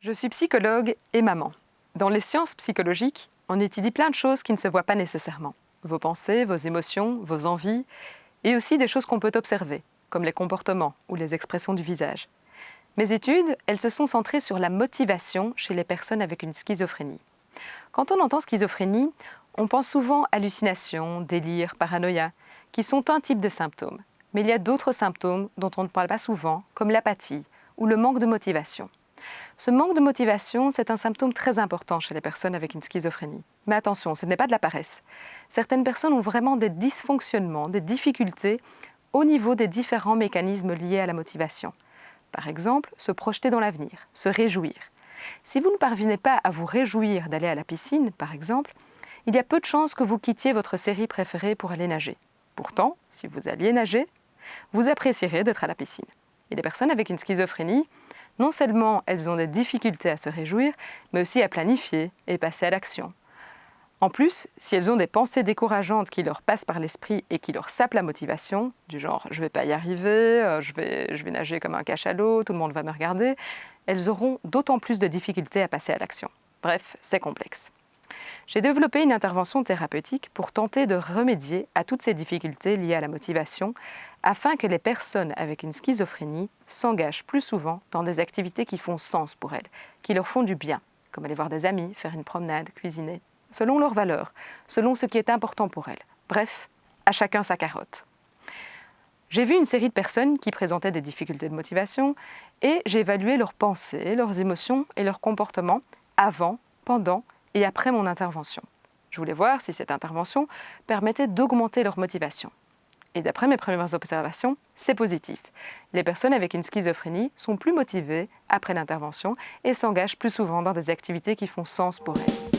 Je suis psychologue et maman. Dans les sciences psychologiques, on étudie plein de choses qui ne se voient pas nécessairement. Vos pensées, vos émotions, vos envies, et aussi des choses qu'on peut observer, comme les comportements ou les expressions du visage. Mes études, elles se sont centrées sur la motivation chez les personnes avec une schizophrénie. Quand on entend schizophrénie, on pense souvent hallucinations, délires, paranoïa, qui sont un type de symptômes. Mais il y a d'autres symptômes dont on ne parle pas souvent, comme l'apathie ou le manque de motivation. Ce manque de motivation, c'est un symptôme très important chez les personnes avec une schizophrénie. Mais attention, ce n'est pas de la paresse. Certaines personnes ont vraiment des dysfonctionnements, des difficultés au niveau des différents mécanismes liés à la motivation. Par exemple, se projeter dans l'avenir, se réjouir. Si vous ne parvenez pas à vous réjouir d'aller à la piscine, par exemple, il y a peu de chances que vous quittiez votre série préférée pour aller nager. Pourtant, si vous alliez nager, vous apprécierez d'être à la piscine. Et les personnes avec une schizophrénie, non seulement elles ont des difficultés à se réjouir, mais aussi à planifier et passer à l'action. En plus, si elles ont des pensées décourageantes qui leur passent par l'esprit et qui leur sapent la motivation, du genre « je ne vais pas y arriver, je vais nager comme un cachalot, tout le monde va me regarder », elles auront d'autant plus de difficultés à passer à l'action. Bref, c'est complexe. J'ai développé une intervention thérapeutique pour tenter de remédier à toutes ces difficultés liées à la motivation afin que les personnes avec une schizophrénie s'engagent plus souvent dans des activités qui font sens pour elles, qui leur font du bien, comme aller voir des amis, faire une promenade, cuisiner, selon leurs valeurs, selon ce qui est important pour elles. Bref, à chacun sa carotte. J'ai vu une série de personnes qui présentaient des difficultés de motivation et j'ai évalué leurs pensées, leurs émotions et leurs comportements avant, pendant et après mon intervention. Je voulais voir si cette intervention permettait d'augmenter leur motivation. Et d'après mes premières observations, c'est positif. Les personnes avec une schizophrénie sont plus motivées après l'intervention et s'engagent plus souvent dans des activités qui font sens pour elles.